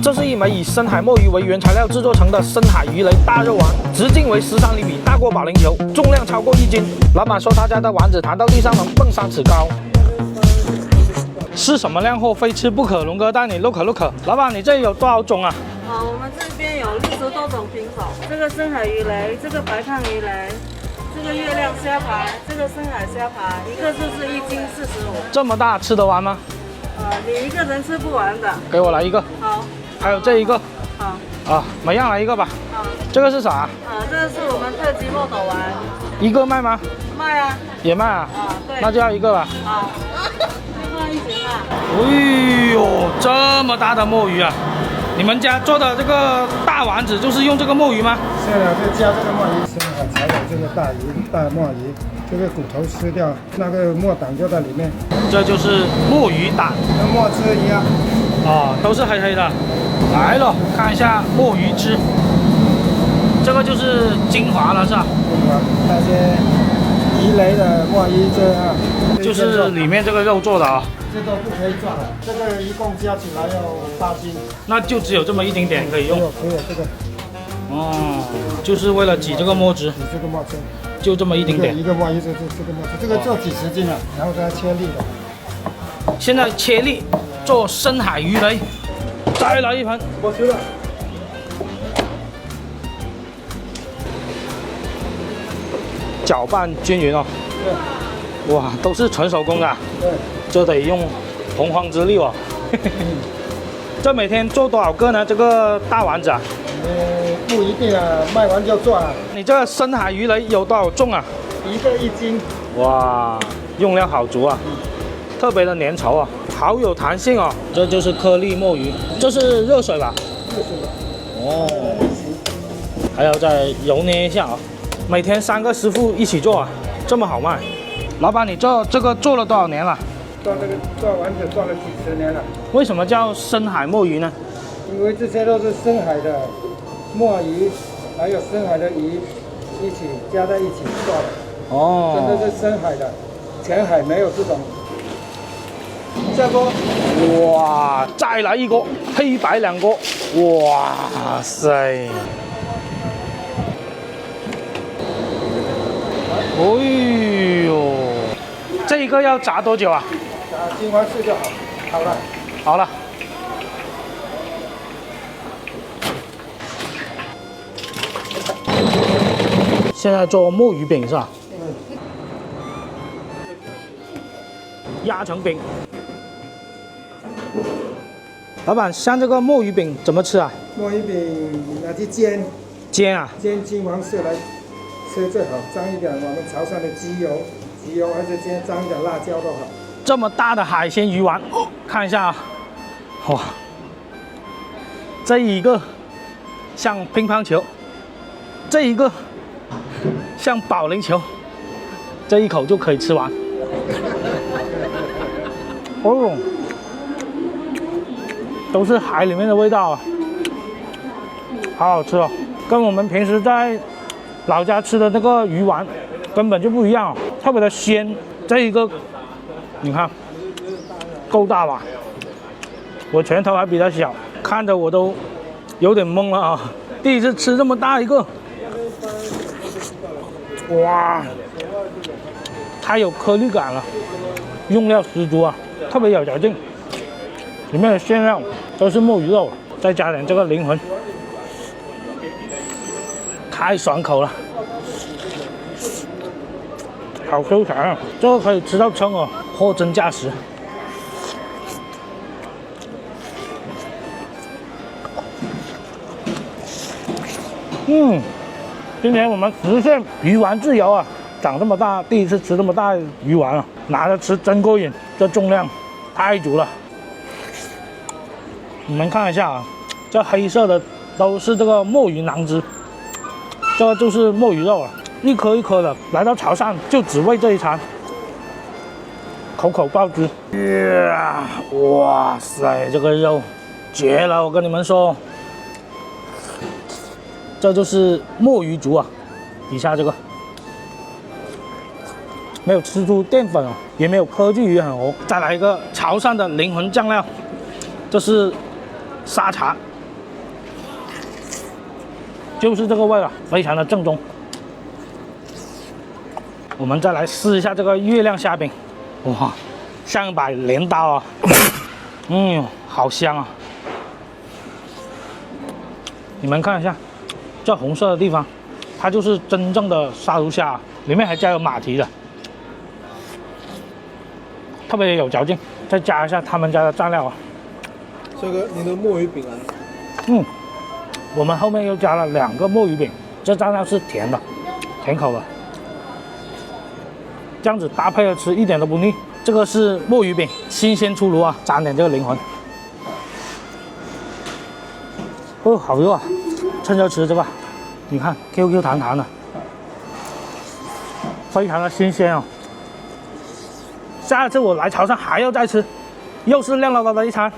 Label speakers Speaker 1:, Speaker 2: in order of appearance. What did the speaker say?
Speaker 1: 这是一枚以深海墨鱼为原材料制作成的深海鱼雷大肉丸，直径为13厘米，大过保龄球，重量超过1斤。老板说他家的丸子弹到地上能蹦3尺高。是什么靓货非吃不可？龙哥带你 look。老板，你这里有多少种啊？
Speaker 2: 我们这边有60多种品种，这个深海鱼雷，这个白胖鱼雷，这个月亮虾排，这个深海虾排，一个就是1斤45。
Speaker 1: 这么大吃得完吗？
Speaker 2: 你一个人吃不完的。
Speaker 1: 给我来一个。
Speaker 2: 好。
Speaker 1: 还有这一个。
Speaker 2: 好。
Speaker 1: 每样来一个吧。
Speaker 2: 好。
Speaker 1: 这个是啥？
Speaker 2: 这个是我们特级墨斗丸。
Speaker 1: 一个卖吗？
Speaker 2: 卖啊。
Speaker 1: 也卖啊？
Speaker 2: 对。
Speaker 1: 那就要一个吧。
Speaker 2: 好。一起卖。
Speaker 1: 哎呦，这么大的墨鱼啊！你们家做的这个大丸子就是用这个墨鱼吗？
Speaker 3: 是的，就加这个墨鱼，深海才有这个大墨鱼，这个骨头吃掉，那个墨胆就在里面。
Speaker 1: 这就是墨鱼胆，
Speaker 3: 跟墨汁一样。
Speaker 1: 都是黑黑的。来了，看一下墨鱼汁，这个就是精华了，是吧？
Speaker 3: 精华，那些鱼雷的墨鱼这样，
Speaker 1: 就是里面这个肉做的啊。
Speaker 3: 这都不可以做的，这个一共加起来要8斤，
Speaker 1: 那就只有这么一丁点可以用。
Speaker 3: 只有这个。
Speaker 1: 就是为了挤这个墨汁。
Speaker 3: 挤这个墨汁。
Speaker 1: 就这么一丁点。
Speaker 3: 一个墨鱼这个墨汁，这个做几十斤了，然后再切粒的。
Speaker 1: 现在切粒做深海鱼雷，再来一盆。
Speaker 3: 我吃了。
Speaker 1: 搅拌均匀哦。对。哇，都是纯手工的。
Speaker 3: 对。
Speaker 1: 这得用洪荒之力哦。这每天做多少个呢？这个大丸子啊？
Speaker 3: 不一定啊，卖完就做了。
Speaker 1: 你这个深海鱼雷有多少重啊？
Speaker 3: 一个1斤。
Speaker 1: 哇，用料好足啊，特别的粘稠啊，好有弹性哦。这就是颗粒墨鱼，这是热水吧？
Speaker 3: 热水。
Speaker 1: 还要再揉捏一下啊。每天3个师傅一起做啊，这么好卖。老板，你做这个做了多少年了？
Speaker 3: 做丸子做了几10年了。
Speaker 1: 为什么叫深海墨鱼呢？
Speaker 3: 因为这些都是深海的墨鱼，还有深海的鱼一起加在一起做的。真的是深海的，浅海没有这种。下锅。
Speaker 1: 哇，再来一锅，黑白2锅。哇塞！哎呦，这一个要炸多久啊？
Speaker 3: 炸金黄色就好，好了。
Speaker 1: 好了。现在做墨鱼饼是吧？压成饼。老板，像这个墨鱼饼怎么吃啊？
Speaker 3: 墨鱼饼拿去煎。
Speaker 1: 煎啊？
Speaker 3: 煎金黄色来吃最好，沾一点我们潮汕的鸡油还是煎沾一点辣椒都好。
Speaker 1: 这么大的海鲜鱼丸，看一下啊，哇，这一个像乒乓球，这一个像保龄球，这一口就可以吃完。哦，都是海里面的味道啊，好好吃哦，跟我们平时在老家吃的那个鱼丸根本就不一样哦，特别的鲜。这一个你看够大吧？我拳头还比较小，看着我都有点懵了啊！第一次吃这么大一个，哇，太有颗粒感了，用料十足啊，特别有嚼劲。里面的馅料都是墨鱼肉，再加点这个灵魂，太爽口了，好 Q 弹啊！这个可以吃到撑哦，货真价实。今年我们实现鱼丸自由啊！长这么大，第一次吃这么大鱼丸啊，拿着吃真过瘾，这重量太足了。你们看一下啊，这黑色的都是这个墨鱼囊汁，这个就是墨鱼肉啊，一颗一颗的，来到潮汕就只为这一餐，口口爆汁。哇塞，这个肉绝了！我跟你们说，这就是墨鱼足啊，底下这个没有吃出淀粉哦，也没有科技鱼很红。再来一个潮汕的灵魂酱料，这是沙茶，就是这个味了，非常的正宗。我们再来试一下这个月亮虾饼，哇，像一把镰刀啊！好香啊！你们看一下，这红色的地方，它就是真正的沙如虾，里面还加有马蹄的，特别有嚼劲。再加一下他们家的蘸料啊，
Speaker 4: 这个你的墨鱼饼啊，
Speaker 1: 我们后面又加了2个墨鱼饼，这蘸料是甜的，甜口的，这样子搭配着吃一点都不腻。这个是墨鱼饼，新鲜出炉啊，沾点这个灵魂。哦，好热啊！趁热吃这个，你看 QQ 弹弹的，非常的新鲜哦。下次我来潮汕还要再吃，又是亮叨叨的一餐。